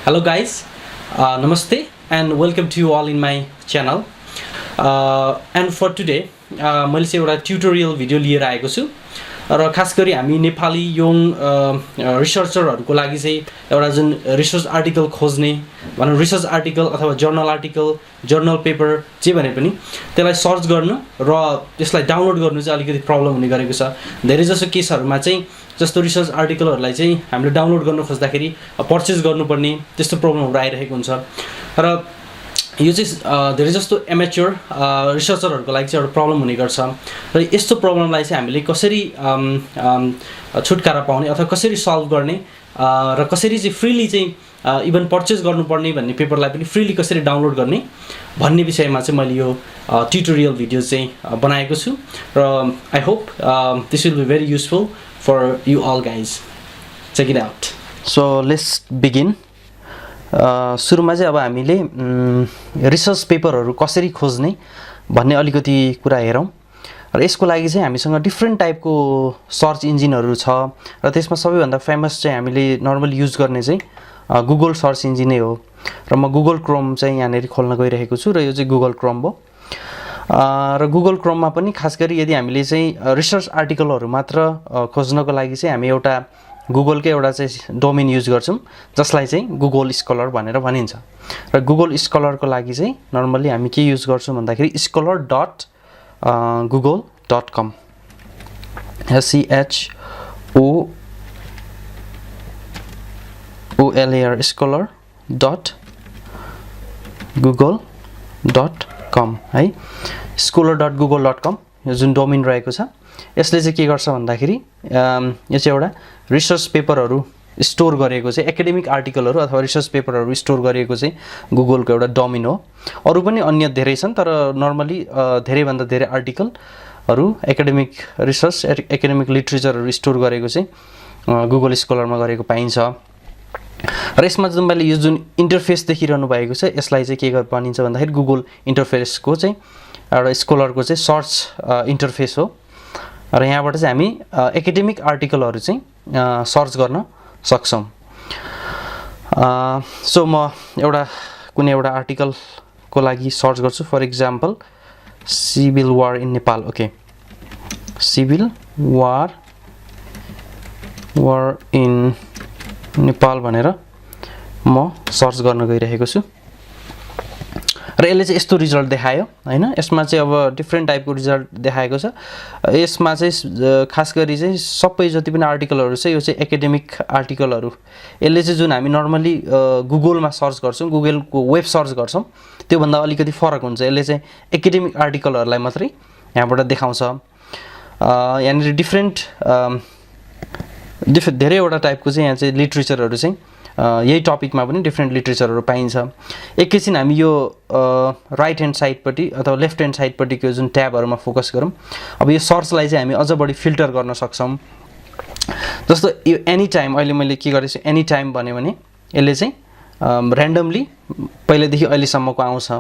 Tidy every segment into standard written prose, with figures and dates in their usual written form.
Hello guys, Namaste and welcome to you all in my channel. And for today, मैले चाहिँ एउटा tutorial video लिएर आएको छु र खास गरी हामी नेपाली यङ रिसर्चरहरूको लागि चाहिँ एउटा जुन रिसर्च आर्टिकल खोज्ने भनौँ रिसर्च आर्टिकल अथवा जर्नल आर्टिकल जर्नल पेपर जे भने पनि त्यसलाई सर्च गर्नु र त्यसलाई डाउनलोड गर्नु चाहिँ अलिकति प्रब्लम हुने गरेको छ। धेरै जसो केसहरूमा चाहिँ जस्तो रिसर्च आर्टिकलहरूलाई चाहिँ हामीले डाउनलोड गर्न खोज्दाखेरि पर्चेस गर्नुपर्ने त्यस्तो प्रब्लमहरू आइरहेको हुन्छ र यो चाहिँ धेरै जस्तो एमेच्योर रिसर्चरहरूको लागि चाहिँ एउटा प्रब्लम हुने गर्छ र यस्तो प्रब्लमलाई चाहिँ हामीले कसरी छुटकारा पाउने अथवा कसरी सल्भ गर्ने र कसरी चाहिँ फ्रीली चाहिँ इभन पर्चेस गर्नुपर्ने भन्ने पेपरलाई पनि फ्रीली कसरी डाउनलोड गर्ने भन्ने विषयमा चाहिँ मैले यो ट्युटोरियल भिडियो चाहिँ बनाएको छु र I hope this will be very useful for you all guys. Check it out. So let's begin. सुरुमा चाहिँ अब हामीले रिसर्च पेपरहरू कसरी खोज्ने भन्ने अलिकति कुरा हेरौँ र यसको लागि चाहिँ हामीसँग डिफ्रेन्ट टाइपको सर्च इन्जिनहरू छ र त्यसमा सबैभन्दा फेमस चाहिँ हामीले नर्मली युज गर्ने चाहिँ गुगल सर्च इन्जिन नै हो र म गुगल क्रोम चाहिँ यहाँनिर खोल्न गइरहेको छु र यो चाहिँ गुगल क्रोम हो र गुगल क्रोममा पनि खास गरी यदि हामीले चाहिँ रिसर्च आर्टिकलहरू मात्र खोज्नको लागि चाहिँ हामी एउटा गुगलकै एउटा चाहिँ डोमेन युज गर्छौँ जसलाई चाहिँ गुगल स्कलर भनेर भनिन्छ र गुगल स्कलरको लागि चाहिँ नर्मली हामी के युज गर्छौँ भन्दाखेरि scholar.google.com SCHOOLAR scholar.google.com है। scholar.google.com यो जुन डोमेन रहेको छ यसले चाहिँ के गर्छ भन्दाखेरि यो चाहिँ एउटा रिसर्च पेपरहरू स्टोर गरेको चाहिँ एकाडेमिक आर्टिकलहरू अथवा रिसर्च पेपरहरू स्टोर गरेको चाहिँ गुगलको एउटा डोमेन हो। अरू पनि अन्य धेरै छन् तर नर्मली धेरैभन्दा धेरै आर्टिकलहरू एकाडेमिक रिसर्च एकाडेमिक लिट्रेचरहरू स्टोर गरेको चाहिँ गुगल स्कलरमा गरेको पाइन्छ र यसमा चाहिँ मैले यो जुन इन्टरफेस देखिरहनु भएको छ यसलाई चाहिँ के भनिन्छ भन्दाखेरि गुगल इन्टरफेसको चाहिँ एउटा स्कलरको चाहिँ सर्च इन्टरफेस हो र यहाँबाट चाहिँ हामी एकाडेमिक आर्टिकलहरू चाहिँ सर्च गर्न सक्छौँ। सो म कुनै एउटा आर्टिकलको लागि सर्च गर्छु। For example civil war in Nepal. Okay, civil war in Nepal भनेर म सर्च गर्न गइरहेको छु र यसले चाहिँ यस्तो रिजल्ट देखायो हैन। यसमा चाहिँ अब डिफ्रेन्ट टाइपको रिजल्ट देखाएको छ। यसमा चाहिँ खास गरी चाहिँ सबै जति पनि आर्टिकलहरू छ यो चाहिँ एकाडेमिक आर्टिकलहरू। यसले चाहिँ जुन हामी नर्मली गुगलमा सर्च गर्छौँ गुगलको वेब सर्च गर्छौँ त्योभन्दा अलिकति फरक हुन्छ। यसले चाहिँ एकाडेमिक आर्टिकलहरूलाई मात्रै यहाँबाट देखाउँछ। यहाँनिर धेरैवटा टाइपको चाहिँ यहाँ चाहिँ लिट्रेचरहरू चाहिँ यही टपिकमा पनि डिफ्रेन्ट लिट्रेचरहरू पाइन्छ। एकैछिन हामी यो राइट ह्यान्ड साइडपट्टि अथवा लेफ्ट ह्यान्ड साइडपट्टिको जुन ट्याबहरूमा फोकस गरौँ। अब यो सर्चलाई चाहिँ हामी अझ बढी फिल्टर गर्न सक्छौँ। जस्तो यो एनी टाइम अहिले मैले के गरेको छु एनी टाइम भन्यो भने यसले चाहिँ ऱ्यान्डमली पहिलेदेखि अहिलेसम्मको आउँछ।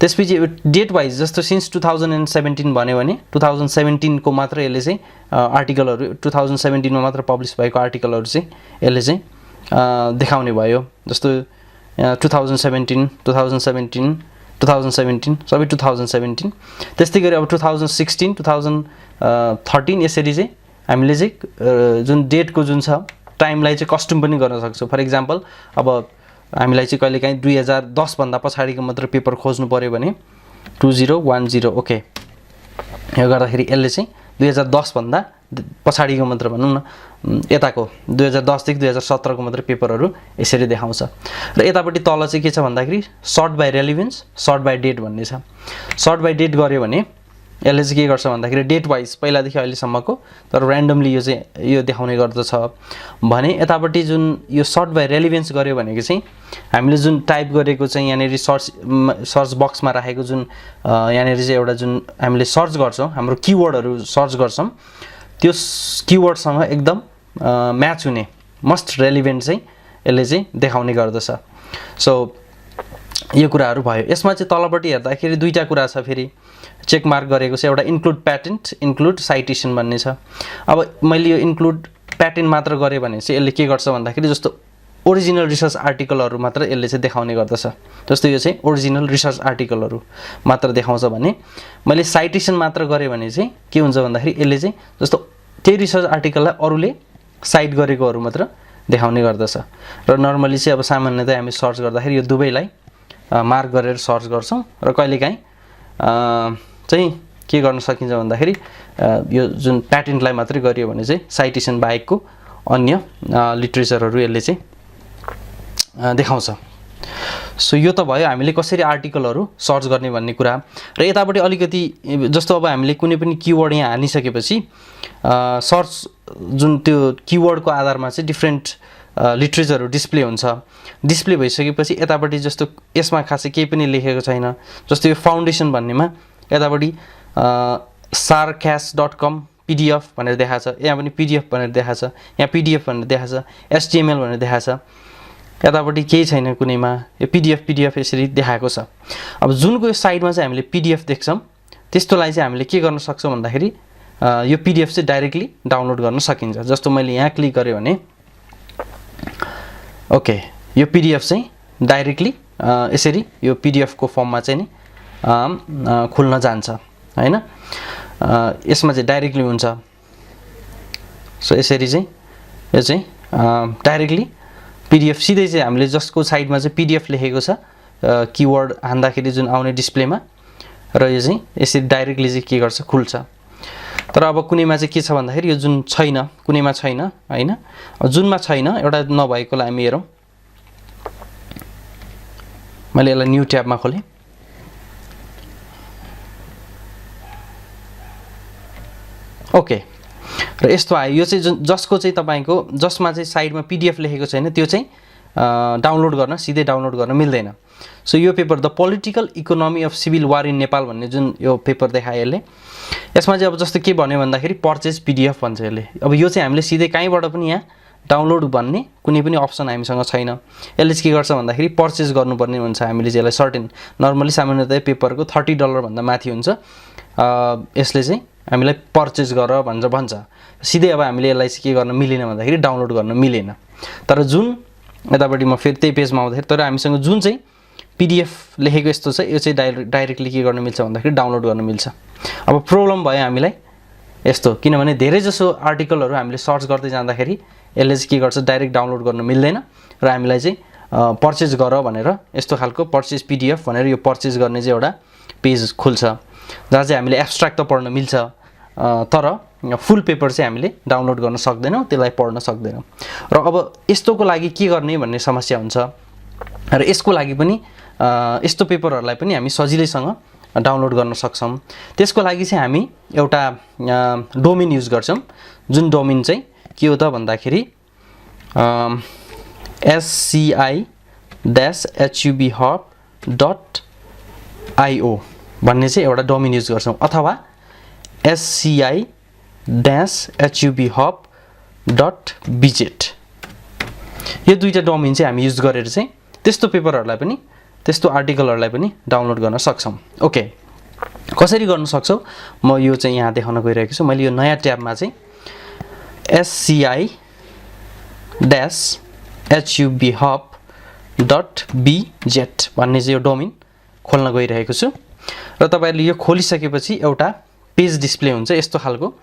त्यसपछि डेट वाइज जस्तो सिन्स 2017 भन्यो भने 2017 को मात्र यसले चाहिँ आर्टिकलहरू 2017 मा मात्र पब्लिस भएको आर्टिकलहरू चाहिँ यसले चाहिँ देखाउने भयो। जस्तो 2017 सबै 2017। त्यस्तै गरी अब 2016 2013 यसरी चाहिँ हामीले चाहिँ जुन डेटको जुन छ टाइमलाई चाहिँ कस्टम पनि गर्न सक्छौँ। फर इक्जाम्पल अब हामीलाई चाहिँ कहिलेकाहीँ 2010 भन्दा पछाडिको मात्र पेपर खोज्नु पर्यो भने 2010। ओके, यो गर्दाखेरि यसले चाहिँ 2010 भन्दा पछाडिको मात्र भनौँ न यताको 2010 देखि 2017 को मात्र पेपरहरू यसरी देखाउँछ। र यतापट्टि तल चाहिँ के छ भन्दाखेरि sort by relevance sort by date भन्ने छ। सर्ट बाई डेट गर्यो भने यसले चाहिँ के गर्छ भन्दाखेरि डेट वाइज पहिलादेखि अहिलेसम्मको तर ऱ्यान्डमली यो चाहिँ यो देखाउने गर्दछ भने यतापट्टि जुन यो सर्ट बाई रेलिभेन्स गर्यो भनेको चाहिँ हामीले जुन टाइप गरेको चाहिँ यहाँनिर सर्च बक्समा राखेको जुन यहाँनिर चाहिँ एउटा जुन हामीले सर्च गर्छौँ हाम्रो किवर्डहरू सर्च गर्छौँ त्यो किवर्डसँग एकदम म्याच हुने मस्ट रेलिभेन्ट चाहिँ यसले चाहिँ देखाउने गर्दछ। सो यो कुराहरू भयो। यसमा चाहिँ तलपट्टि हेर्दाखेरि दुईटा कुरा छ फेरि चेक मार्क गरेको छ। एउटा इन्क्लुड प्याटेन्ट इन्क्लुड साइटेसन भन्ने छ। अब मैले यो इन्क्लुड प्याटेन्ट मात्र गरेँ भने चाहिँ यसले के गर्छ भन्दाखेरि जस्तो ओरिजिनल रिसर्च आर्टिकलहरू मात्र यसले चाहिँ देखाउने गर्दछ। जस्तो यो चाहिँ ओरिजिनल रिसर्च आर्टिकलहरू मात्र देखाउँछ भने मैले साइटेसन मात्र गरेँ भने चाहिँ के हुन्छ भन्दाखेरि यसले चाहिँ जस्तो त्यही रिसर्च आर्टिकललाई अरूले साइट गरेकोहरू मात्र देखाउने गर्दछ। र नर्मली चाहिँ अब सामान्यतया हामी सर्च गर्दाखेरि यो दुवैलाई मार्क गरेर सर्च गर्छौँ र कहिलेकाहीँ चाहिँ के गर्न सकिन्छ भन्दाखेरि यो जुन प्याटेन्टलाई मात्रै गरियो भने चाहिँ साइटेसन बाहेकको अन्य लिटरेचरहरू यसले चाहिँ देखाउँछ। सो यो त भयो हामीले कसरी आर्टिकलहरू सर्च गर्ने भन्ने कुरा। र यतापट्टि अलिकति जस्तो अब हामीले कुनै पनि किवर्ड यहाँ हालिसकेपछि सर्च जुन त्यो किवर्डको आधारमा चाहिँ डिफ्रेन्ट लिटरेचरहरू डिस्प्ले हुन्छ। डिस्प्ले भइसकेपछि यतापट्टि जस्तो यसमा खासै केही पनि लेखेको छैन, जस्तो यो फाउन्डेसन भन्नेमा यतापट्टि sarcas.com PDF भनेर देखाएको छ, यहाँ पनि PDF भनेर देखाएको छ, यहाँ PDF भनेर देखाएको छ, HTML भनेर देखाएको छ, यतापट्टि केही छैन कुनैमा, यो PDF यसरी देखाएको छ। अब जुनको यो साइडमा चाहिँ हामीले PDF देख्छौँ त्यस्तोलाई चाहिँ हामीले के गर्न सक्छौँ भन्दाखेरि यो PDF चाहिँ डाइरेक्टली डाउनलोड गर्न सकिन्छ। जस्तो मैले यहाँ क्लिक गरेँ भने ओके यो PDF चाहिँ डाइरेक्टली यसरी यो PDF को फर्ममा चाहिँ नि खुल्न जान्छ हैन। यसमा चाहिँ डाइरेक्टली हुन्छ। सो यसरी चाहिँ यो चाहिँ डाइरेक्टली PDF सिधै चाहिँ हामीले जसको साइडमा चाहिँ PDF लेखेको छ किवर्ड हान्दाखेरि जुन आउने डिस्प्लेमा, र यो चाहिँ यसरी डाइरेक्टली चाहिँ के गर्छ खुल्छ। तर अब कुनैमा चाहिँ के छ भन्दाखेरि यो जुन छैन, कुनैमा छैन हैन। जुनमा छैन एउटा नभएकोलाई हामी हेरौँ। मैले यसलाई न्यू ट्याबमा खोलेँ। ओके र यस्तो आयो। यो चाहिँ जुन जसको चाहिँ तपाईको जसमा चाहिँ साइडमा PDF लेखेको छैन त्यो चाहिँ डाउनलोड गर्न सिधै डाउनलोड गर्न मिल्दैन। सो यो paper the political economy of civil war in Nepal भन्ने जुन यो पेपर देखायो यसले, यसमा चाहिँ अब जस्तो के भन्यो भन्दाखेरि पर्चेज PDF भन्छ यसले। अब यो चाहिँ हामीले सिधै कहीँबाट पनि यहाँ डाउनलोड भन्ने कुनै पनि अप्सन हामीसँग छैन। यसले चाहिँ के गर्छ भन्दाखेरि पर्चेज गर्नुपर्ने हुन्छ हामीले चाहिँ यसलाई सर्टेन। नर्मली सामान्यतया पेपरको $30 भन्दा माथि हुन्छ। यसले चाहिँ हामीलाई पर्चेज गर भन्छ। सिधै अब हामीले यसलाई चाहिँ के गर्न मिलेन भन्दाखेरि डाउनलोड गर्न मिलेन। तर जुन यतापट्टि म फेरि त्यही पेजमा आउँदाखेरि तर हामीसँग जुन चाहिँ PDF लेखेको यस्तो छ यो चाहिँ डाइरेक्टली के गर्न मिल्छ भन्दाखेरि डाउनलोड गर्न मिल्छ। अब प्रब्लम भयो हामीलाई यस्तो, किनभने धेरै जसो आर्टिकलहरू हामीले सर्च गर्दै जाँदाखेरि यसले चाहिँ के गर्छ डाइरेक्ट डाउनलोड गर्न मिल्दैन र हामीलाई चाहिँ पर्चेज गर भनेर यस्तो खालको पर्चेज PDF भनेर यो पर्चेज गर्ने चाहिँ एउटा पेज खुल्छ जहाँ चाहिँ हामीले एब्स्ट्र्याक्ट त पढ्न मिल्छ तर फुल पेपर चाहिँ हामीले डाउनलोड गर्न सक्दैनौँ, त्यसलाई पढ्न सक्दैनौँ। र अब यस्तोको लागि के गर्ने भन्ने समस्या हुन्छ। र यसको लागि पनि यस्तो पेपरहरूलाई पनि हामी सजिलैसँग डाउनलोड गर्न सक्छौँ। त्यसको लागि चाहिँ हामी एउटा डोमेन युज गर्छौँ। जुन डोमेन चाहिँ के हो त भन्दाखेरि sci-hubhub.io भन्ने चाहिँ एउटा डोमेन युज गर्छौँ, अथवा sci-hubhub.bz यो दुईटा डोमेन चाहिँ हामी युज गरेर चाहिँ त्यस्तो पेपरहरूलाई पनि त्यस्तो आर्टिकलहरूलाई पनि डाउनलोड गर्न सक्छौँ। ओके कसरी गर्न सक्छौँ म यो चाहिँ यहाँ देखाउन गइरहेको छु। मैले यो नयाँ ट्याबमा चाहिँ sci-hubhub.bz भन्ने चाहिँ यो डोमेन खोल्न गइरहेको छु। र तपाईहरुले यो खोलिसकेपछि एउटा पेज डिस्प्ले हुन्छ यस्तो खालको,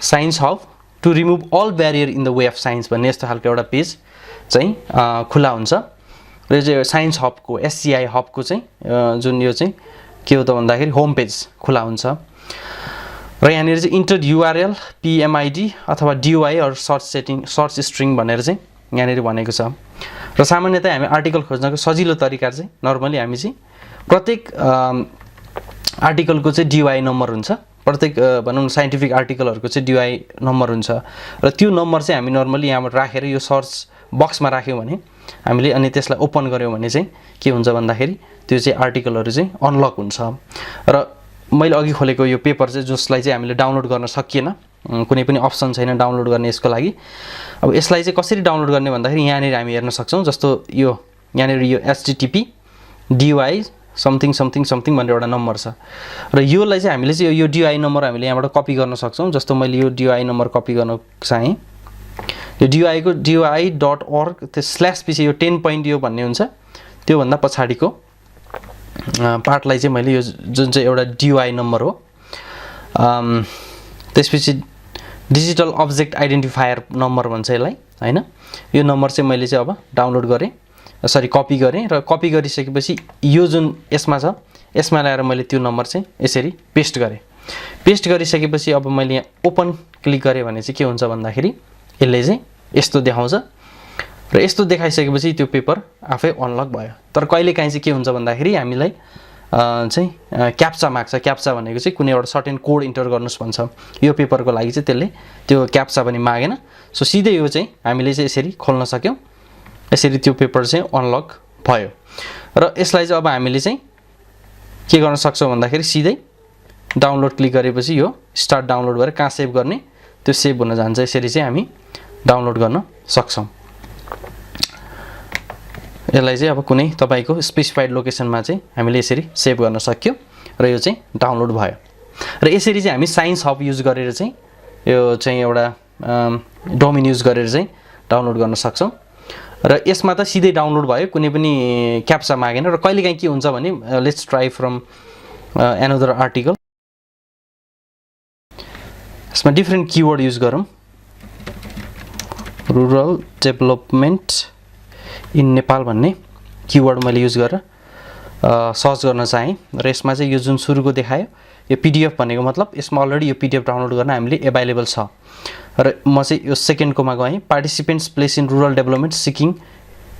science hub to remove all barrier in the way of science भन्ने यस्तो खालको एउटा पेज चाहिँ खुला हुन्छ। र यो चाहिँ साइन्स हबको SCI हबको चाहिँ जुन यो चाहिँ के हो त भन्दाखेरि होम पेज खुला हुन्छ। र यहाँनिर चाहिँ इन्टर URL PMID अथवा DOI अर सर्च स्ट्रिङ भनेर चाहिँ यहाँनिर भनेको छ। र सामान्यतया हामी आर्टिकल खोज्नको सजिलो तरिका चाहिँ नर्मली हामी चाहिँ प्रत्येक आर्टिकलको चाहिँ DOI नम्बर हुन्छ। प्रत्येक भनौँ साइन्टिफिक आर्टिकलहरूको चाहिँ DOI नम्बर हुन्छ र त्यो नम्बर चाहिँ हामी नर्मली यहाँबाट राखेर यो सर्च बक्समा राख्यौँ भने हामीले अनि त्यसलाई ओपन गर्यौँ भने चाहिँ के हुन्छ भन्दाखेरि त्यो चाहिँ आर्टिकलहरू चाहिँ अनलक हुन्छ। र मैले अघि खोलेको यो पेपर चाहिँ जसलाई चाहिँ हामीले डाउनलोड गर्न सकिएन, कुनै पनि अप्सन छैन डाउनलोड गर्ने यसको लागि। अब यसलाई चाहिँ कसरी डाउनलोड गर्ने भन्दाखेरि यहाँनिर हामी हेर्न सक्छौँ। जस्तो यो यहाँनिर यो HTTP DOI something something something भनेर एउटा नम्बर छ र योलाई चाहिँ हामीले चाहिँ यो DOI नम्बर हामीले यहाँबाट कपी गर्न सक्छौँ। जस्तो मैले यो DOI नम्बर कपी गर्न चाहेँ, यो DUI को DUI.org त्यो स्ल्यास पछि यो 10 पोइन्ट यो भन्ने हुन्छ त्यो भन्दा पछाडीको पार्टलाई चाहिँ मैले यो जुन चाहिँ एउटा DUI नम्बर हो त्यसपछि डिजिटल अब्जेक्ट आइडेन्टिफायर नम्बर भन्छ यसलाई हैन यो नम्बर चाहिँ मैले चाहिँ अब डाउनलोड गरे सरी कपी गरे र कपी गरिसकेपछि यो जुन यसमा छ यसमा ल्याएर मैले त्यो नम्बर चाहिँ यसरी पेस्ट गरे पेस्ट गरिसकेपछि अब मैले यहाँ ओपन क्लिक गरे भने चाहिँ के हुन्छ भन्दाखेरि यसले चाहिँ यस्तो देखाउँछ र यस्तो देखाइसकेपछि त्यो पेपर आफै अनलक भयो तर कहिलेकाहीँ चाहिँ के हुन्छ भन्दाखेरि हामीलाई चाहिँ क्याप्चा माग्छ क्याप्चा भनेको चाहिँ कुनै एउटा सर्टेन कोड इन्टर गर्नुस् भन्छ यो पेपरको लागि चाहिँ त्यसले त्यो क्याप्चा पनि मागेन सो सिधै यो चाहिँ हामीले चाहिँ यसरी खोल्न सक्यौं यसरी त्यो पेपर चाहिँ अनलक भयो र यसलाई चाहिँ अब हामीले चाहिँ के गर्न सक्छौं भन्दाखेरि सिधै डाउनलोड क्लिक गरेपछि यो स्टार्ट डाउनलोड गरेर कहाँ सेभ गर्ने त्यो सेभ हुन जान्छ यसरी चाहिँ हामी डाउनलोड गर्न सक्छौं यसलाई चाहिँ अब कुनै तपाईको स्पेसिफाइड लोकेसनमा चाहिँ हामीले यसरी सेभ गर्न सक्यो र यो चाहिँ डाउनलोड भयो र यसरी चाहिँ हामी साइन्स हब युज गरेर चाहिँ यो चाहिँ एउटा डोमेन युज गरेर चाहिँ डाउनलोड गर्न सक्छौं र यसमा त सिधै डाउनलोड भयो कुनै पनि क्याप्चा मागेन र कहिलेकाहीँ के हुन्छ भने let's try from another article यसमा डिफरेन्ट किवर्ड युज गरौँ रुरल डेभलपमेन्ट इन नेपाल भन्ने किवर्ड मैले युज गरेर सर्च गर्न चाहे र यसमा चाहिँ यो जुन सुरुको देखायो यो पीडीएफ भनेको मतलब यसमा अलरेडी यो पीडीएफ डाउनलोड गर्न हामीले अवेलेबल छ र म चाहिँ यो सेकेन्डकोमा गएँ participants place in rural development seeking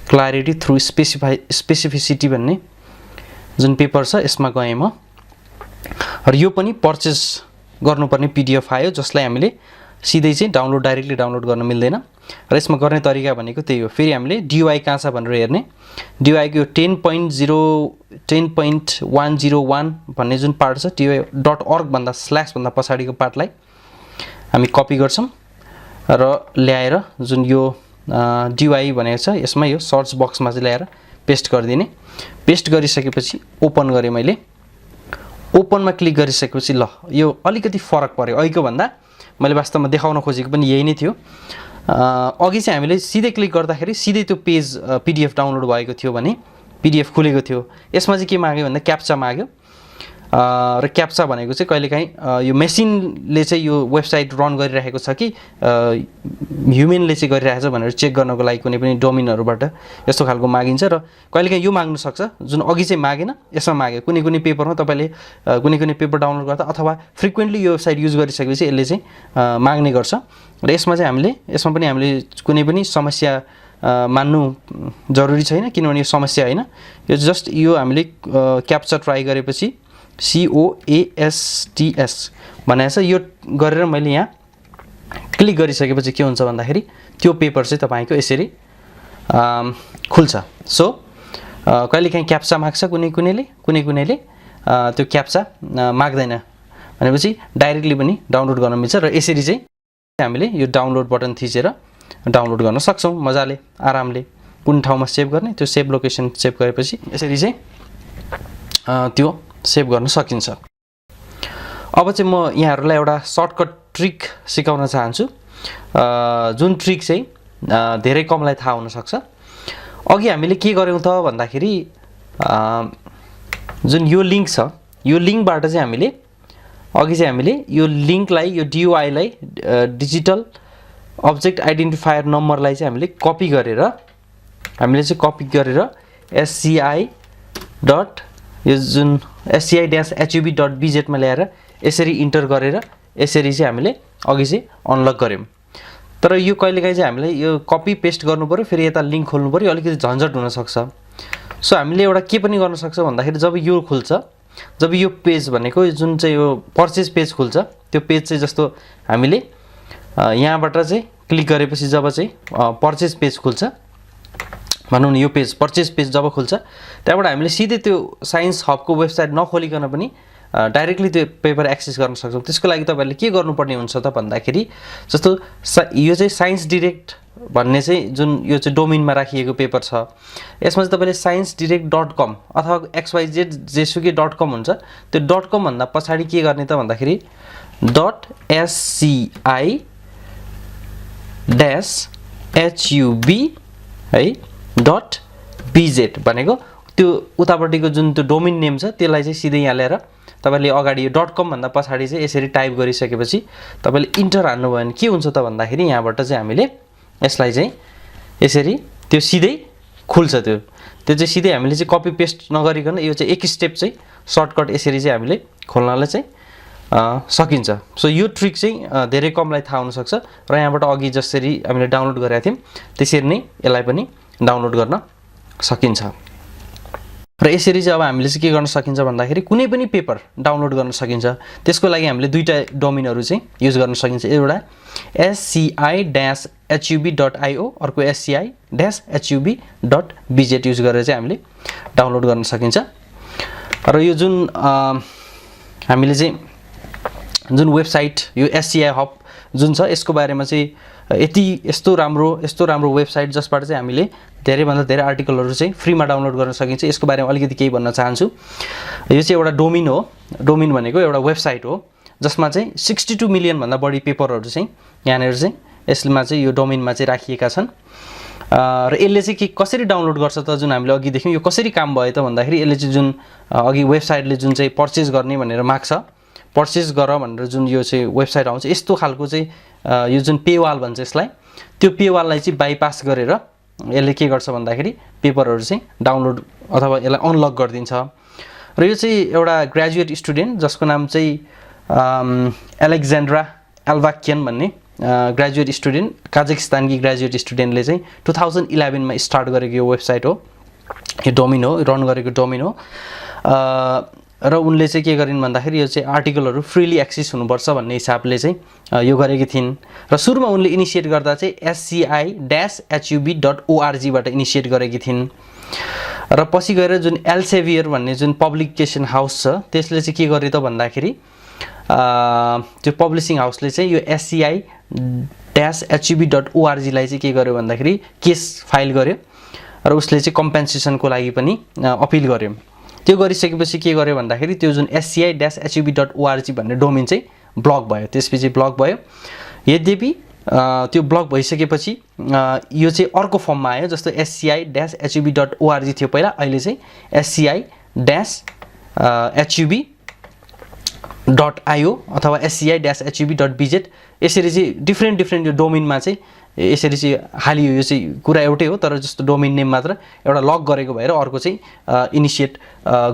clarity through specificity भन्ने जुन पेपर छ यसमा गएँ म र यो पनि पर्चेस गर्नुपर्ने पीडीएफ आयो जसलाई हामीले सिधै चाहिँ डाइरेक्टली डाउनलोड गर्न मिल्दैन र यसमा गर्ने तरिका भनेको त्यही हो फेरि हामीले DUI कहाँ छ भनेर हेर्ने DUI को 10.101 भन्ने जुन पार्ट छ DUI.org भन्दा स्ल्यास भन्दा पछाडीको पार्टलाई हामी कपी गर्छौं र ल्याएर जुन यो DUI भनेको छ यसमा यो सर्च बक्समा चाहिँ ल्याएर पेस्ट गरिदिने पेस्ट गरिसकेपछि ओपन गरे मैले ओपनमा क्लिक गरिसकेपछि ल यो अलिकति फरक पर्यो अहिलेको भन्दा मैले वास्तवमा देखाउन खोजेको पनि यही नै थियो अघि चाहिँ हामीले सिधै क्लिक गर्दाखेरि सिधै त्यो पेज पीडीएफ डाउनलोड भएको थियो भने पीडीएफ खुलेको थियो यसमा चाहिँ के माग्यो भन्दा क्याप्चा माग्यो र क्याप्चा भनेको चाहिँ कहिलेकाहीँ यो मेसिनले चाहिँ यो वेबसाइट रन गरिरहेको छ कि ह्युमनले चाहिँ गरिरहेको छ भनेर चेक गर्नको लागि कुनै पनि डोमेनहरुबाट यस्तो खालको मागिन्छ र कहिलेकाहीँ यो माग्न सक्छ जुन अघि चाहिँ मागेन यसमा माग्यो कुनै पेपरमा तपाईले कुनै पेपर डाउनलोड गर्दा अथवा फ्रिक्वेन्टली यो साइट युज गरिसकेपछि यसले चाहिँ माग्ने गर्छ र यसमा चाहिँ यसमा पनि हामीले कुनै पनि समस्या मान्नु जरुरी छैन किनभने यो समस्या हैन यो जस्ट यो हामीले क्याप्चा ट्राई गरेपछि COASTS भनेको छ यो गरेर मैले यहाँ क्लिक गरिसकेपछि के हुन्छ भन्दाखेरि त्यो पेपर चाहिँ तपाईको यसरी खुल्छ सो कहिलेकाहीँ क्याप्चा माग्छ कुनैले त्यो क्याप्चा माग्दैन भनेपछि डाइरेक्टली पनि डाउनलोड गर्न मिल्छ र यसरी चाहिँ हामीले यो डाउनलोड बटन थिचेर डाउनलोड गर्न सक्छौं मजाले आरामले कुन ठाउँमा सेभ गर्ने त्यो सेभ लोकेसन सेभ गरेपछि यसरी चाहिँ त्यो सेभ गर्न सकिन्छ अब चाहिँ म यहाँहरुलाई एउटा सर्टकट ट्रिक सिकाउन चाहन्छु जुन ट्रिक चाहिँ धेरै कमलाई थाहा हुन सक्छ अघि हामीले के गर्यौं त भन्दाखेरि जुन यो लिंक छ यो लिंकबाट चाहिँ हामीले अघि चाहिँ हामीले यो लिंकलाई यो DUI लाई डिजिटल अब्जेक्ट आइडेन्टिफायर नम्बरलाई चाहिँ हामीले कपी गरेर SCI यो जुन sci-hub.bz मा ल्याएर यसरी इन्टर गरेर यसरी चाहिँ हामीले अघि चाहिँ अनलक गर्यौं तर यो कहिलेकाहीँ चाहिँ हामीले यो कपी पेस्ट गर्नु पर्यो फेरि यता लिंक खोल्नु पर्यो अलिकति झन्झट हुन सक्छ सो हामीले एउटा के पनि गर्न सक्छ भन्दाखेरि जब यो खुल्छ जब यो पेज भनेको जुन चाहिँ यो पर्चेज पेज खुल्छ त्यो पेज चाहिँ जस्तो हामीले यहाँबाट चाहिँ क्लिक गरेपछि जब चाहिँ पर्चेज पेज खुल्छ भनौं न यो पेज पर्चेज पेज जब खुल्छ त्यहाँबाट हामीले सिधै त्यो साइन्स हबको वेबसाइट नखोलिकन पनि डाइरेक्टली त्यो पेपर एक्सेस गर्न सक्छौं त्यसको लागि तपाईहरुले के गर्नुपर्ने हुन्छ त भन्दाखेरि जस्तो यो चाहिँ साइन्स डाइरेक्ट भन्ने चाहिँ जुन यो चाहिँ डोमेनमा राखिएको पेपर छ यसमा चाहिँ तपाईले sciencdirect.com अथवा xyz जेसुकै .com हुन्छ त्यो .com भन्दा पछाडी के गर्ने त भन्दाखेरि .sci HUB है .bz भनेको त्यो उतापट्टिको जुन त्यो डोमेन नेम छ त्यसलाई चाहिँ सिधै यहाँ ल्याएर तपाईले अगाडि यो .com भन्दा पछाडी चाहिँ यसरी टाइप गरिसकेपछि तपाईले इन्टर हाल्नु भयो भने के हुन्छ त भन्दाखेरि यहाँबाट चाहिँ हामीले यसलाई चाहिँ यसरी त्यो सिधै खुल्छ त्यो चाहिँ सिधै हामीले चाहिँ कपी पेस्ट नगरिकन यो चाहिँ एक स्टेप चाहिँ सर्टकट यसरी चाहिँ हामीले खोल्नलाई चाहिँ सकिन्छ सो यो ट्रिक चाहिँ धेरै कमलाई थाहा हुन सक्छ र यहाँबाट अघि जसरी हामीले डाउनलोड गरेका थियौं त्यसरी नै यसलाई पनि डाउनलोड गर्न सकिन्छ र यसरी चाहिँ अब हामीले चाहिँ के गर्न सकिन्छ भन्दाखेरि कुनै पनि पेपर डाउनलोड गर्न सकिन्छ त्यसको लागि हामीले दुईटा डोमेनहरु चाहिँ युज गर्न सकिन्छ एउटा sci-hub.io अर्को sci-hub.bz युज गरेर चाहिँ हामीले डाउनलोड गर्न सकिन्छ र यो जुन हामीले चाहिँ जुन वेबसाइट यो SCI हब जुन छ यसको बारेमा चाहिँ यस्तो राम्रो वेबसाइट जसबाट चाहिँ हामीले धेरै भन्दा धेरै आर्टिकलहरु चाहिँ फ्रीमा डाउनलोड गर्न सकिन्छ यसको बारेमा अलिकति केही भन्न चाहन्छु यो चाहिँ एउटा डोमेन हो डोमेन भनेको एउटा वेबसाइट हो जसमा चाहिँ 62 मिलियन भन्दा बढी पेपरहरु चाहिँ यहाँनेर चाहिँ यसमा चाहिँ यो डोमेनमा चाहिँ राखिएका छन् र यसले चाहिँ कसरी डाउनलोड गर्छ त जुन हामीले अघि देख्यौं यो कसरी काम भयो त भन्दाखेरि यसले चाहिँ जुन अघि वेबसाइटले जुन चाहिँ पर्चेज गर्ने भनेर माग्छ पर्चेज गर भनेर जुन यो चाहिँ वेबसाइट आउँछ यस्तो खालको चाहिँ यो जुन पेवाल भन्छ यसलाई त्यो पेवाललाई चाहिँ बाइपास गरेर यसले के गर्छ भन्दाखेरि पेपरहरु चाहिँ डाउनलोड अथवा यसलाई अनलक गर्दिन्छ र यो चाहिँ एउटा ग्रेजुएट स्टुडेन्ट जसको नाम चाहिँ एलेक्जेन्ड्रा एल्भाकियन भन्ने ग्रेजुएट स्टुडेन्ट काजाकिस्तानकी ग्रेजुएट स्टुडेन्टले चाहिँ 2011 मा स्टार्ट गरेको यो वेबसाइट हो यो डोमेन हो रन गरेको डोमेन हो र उनले चाहिँ के गरिन् भन्दाखेरि यो चाहिँ आर्टिकलहरु फ्रीली एक्सेस हुनुपर्छ भन्ने हिसाबले चाहिँ यो गरेकी थिइन् र सुरुमा उनले इनिशिएट गर्दा चाहिँ sci-hub.org बाट इनिशिएट गरेकी थिइन् र पछि गएर जुन एल्सेभियर भन्ने जुन पब्लिकेसन हाउस छ त्यसले चाहिँ के गर्यो त भन्दाखेरि त्यो पब्लिशिङ हाउसले चाहिँ यो sci-hub.org लाई चाहिँ के गर्यो भन्दाखेरि केस फाइल गर्यो र उसले चाहिँ कम्पेन्सेसनको लागि पनि अपिल गर्यो त्यो गरिसकेपछि के गर्यो भन्दाखेरि त्यो जुन sci-hub.org भन्ने डोमेन चाहिँ ब्लक भयो त्यसपछि ब्लक भयो यद्यपि त्यो ब्लक भइसकेपछि यो चाहिँ अर्को फर्ममा आयो जस्तो sci-hub.org थियो पहिला अहिले चाहिँ sci-hub.io अथवा sci-hub.bz यसरी चाहिँ डिफरेन्ट यो डोमेनमा चाहिँ यसरी चाहिँ हालियो यो चाहिँ कुरा एउटै हो तर जस्तो डोमेन नेम मात्र एउटा लक गरेको भएर अर्को चाहिँ इनिशिएट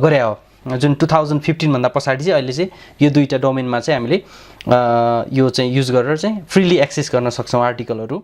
गरे हो जुन 2015 भन्दा पछाडी चाहिँ अहिले चाहिँ यो दुईटा डोमेनमा चाहिँ हामीले यो चाहिँ युज गरेर चाहिँ फ्रीली एक्सेस गर्न सक्छौं आर्टिकलहरु